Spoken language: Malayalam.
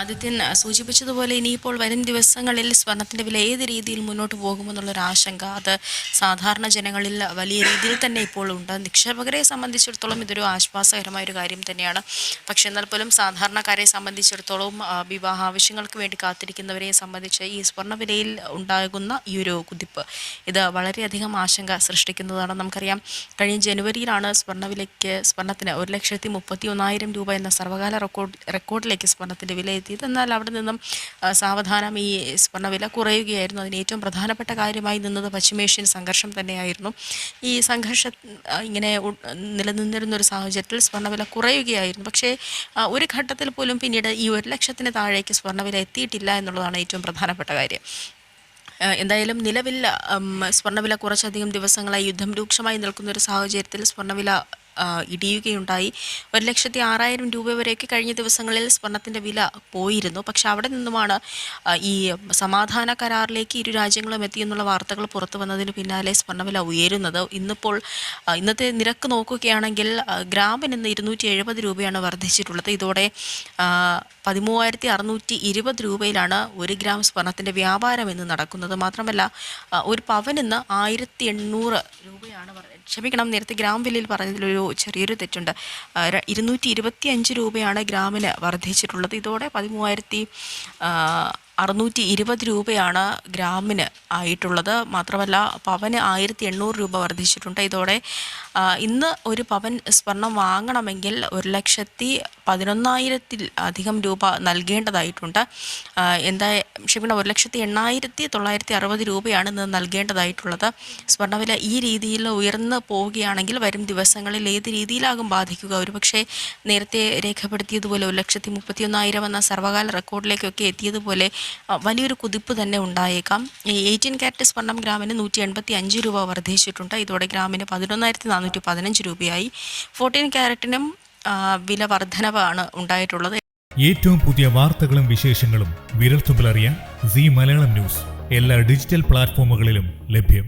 ആദിത്യൻ സൂചിപ്പിച്ചതുപോലെ ഇനിയിപ്പോൾ വരും ദിവസങ്ങളിൽ സ്വർണത്തിൻ്റെ വില ഏത് രീതിയിൽ മുന്നോട്ട് പോകുമെന്നുള്ളൊരു ആശങ്ക അത് സാധാരണ ജനങ്ങളിൽ വലിയ രീതിയിൽ തന്നെ ഇപ്പോൾ ഉണ്ട്. നിക്ഷേപകരെ സംബന്ധിച്ചിടത്തോളം ഇതൊരു ആശ്വാസകരമായൊരു കാര്യം തന്നെയാണ്. പക്ഷേ എന്നാൽ പോലും സാധാരണക്കാരെ സംബന്ധിച്ചിടത്തോളം വിവാഹ ആവശ്യങ്ങൾക്ക് വേണ്ടി കാത്തിരിക്കുന്നവരെ സംബന്ധിച്ച് ഈ സ്വർണ്ണവിലയിൽ ഉണ്ടാകുന്ന ഈ ഒരു കുതിപ്പ് ഇത് വളരെയധികം ആശങ്ക സൃഷ്ടിക്കുന്നതാണ്. നമുക്കറിയാം, കഴിഞ്ഞ ജനുവരിയിലാണ് സ്വർണ്ണത്തിന് 1,31,000 രൂപ എന്ന സർവകാല റെക്കോർഡിലേക്ക് സ്വർണ്ണത്തിൻ്റെ വില എത്തിയത്. എന്നാൽ അവിടെ നിന്നും സാവധാനം ഈ സ്വർണ്ണവില കുറയുകയായിരുന്നു. അതിന് ഏറ്റവും പ്രധാനപ്പെട്ട കാര്യമായി നിന്നത് പശ്ചിമേഷ്യൻ സംഘർഷം തന്നെയായിരുന്നു. ഈ സംഘർഷം ഇങ്ങനെ നിലനിന്നിരുന്നൊരു സാഹചര്യത്തിൽ സ്വർണ്ണവില കുറയുകയായിരുന്നു. പക്ഷേ ഒരു ഘട്ടത്തിൽ പോലും പിന്നീട് ഈ 1,00,000 താഴേക്ക് സ്വർണ്ണവില എത്തിയിട്ടില്ല എന്നുള്ളതാണ് ഏറ്റവും പ്രധാനപ്പെട്ട കാര്യം. എന്തായാലും നിലവിൽ സ്വർണ്ണവില കുറച്ചധികം ദിവസങ്ങളായി യുദ്ധം രൂക്ഷമായി നിൽക്കുന്ന ഒരു സാഹചര്യത്തിൽ സ്വർണ്ണവില ഇടിയുകയുണ്ടായി. 1,06,000 രൂപ വരെയൊക്കെ കഴിഞ്ഞ ദിവസങ്ങളിൽ സ്വർണത്തിൻ്റെ വില പോയിരുന്നു. പക്ഷെ അവിടെ നിന്നുമാണ് ഈ സമാധാന കരാറിലേക്ക് ഇരു രാജ്യങ്ങളും എത്തിയെന്നുള്ള വാർത്തകൾ പുറത്തു വന്നതിന് പിന്നാലെ സ്വർണ്ണവില ഉയരുന്നത്. ഇന്നത്തെ നിരക്ക് നോക്കുകയാണെങ്കിൽ ഗ്രാമിന് ഇന്ന് 270 രൂപയാണ് വർദ്ധിച്ചിട്ടുള്ളത്. ഇതോടെ 13,620 രൂപയിലാണ് 1 ഗ്രാം സ്വർണത്തിൻ്റെ വ്യാപാരം ഇന്ന് നടക്കുന്നത്. മാത്രമല്ല ഒരു പവനിന്ന് 1,800 രൂപയാണ്. നേരത്തെ ഗ്രാം വിലയിൽ പറഞ്ഞതിലൊരു ചെറിയൊരു തെറ്റുണ്ട്. 225 രൂപയാണ് ഗ്രാമിന് വർദ്ധിച്ചിട്ടുള്ളത്. ഇതോടെ 13,620 രൂപയാണ് ഗ്രാമിന് ആയിട്ടുള്ളത്. മാത്രമല്ല പവന് 1,800 രൂപ വർദ്ധിച്ചിട്ടുണ്ട്. ഇതോടെ ഇന്ന് ഒരു പവൻ സ്വർണം വാങ്ങണമെങ്കിൽ 1,11,000 അധികം രൂപ നൽകേണ്ടതായിട്ടുണ്ട്. 1,08,960 രൂപയാണ് ഇന്ന് നൽകേണ്ടതായിട്ടുള്ളത്. സ്വർണ്ണവില ഈ രീതിയിൽ ഉയർന്നു പോവുകയാണെങ്കിൽ വരും ദിവസങ്ങളിൽ ഏത് രീതിയിലാകും ബാധിക്കുക? ഒരുപക്ഷെ നേരത്തെ രേഖപ്പെടുത്തിയതുപോലെ 1,31,000 എന്ന സർവകാല റെക്കോർഡിലേക്കൊക്കെ എത്തിയതുപോലെ വലിയൊരു കുതിപ്പ് തന്നെ ഉണ്ടായേക്കാം. 18 കാരറ്റ് സ്വർണം ഗ്രാമിന് 185 രൂപ വർദ്ധിച്ചിട്ടുണ്ട്. ഇതോടെ ഗ്രാമിന് 11,415 രൂപയായി. 14 കാരറ്റിനും വില വർധനവാണ് ഉണ്ടായിട്ടുള്ളത്. ഏറ്റവും പുതിയ വാർത്തകളും വിശേഷങ്ങളും വിരൽത്തുമ്പിലറിയാൻ സീ മലയാളം ന്യൂസ് എല്ലാ ഡിജിറ്റൽ പ്ലാറ്റ്ഫോമുകളിലും ലഭ്യം.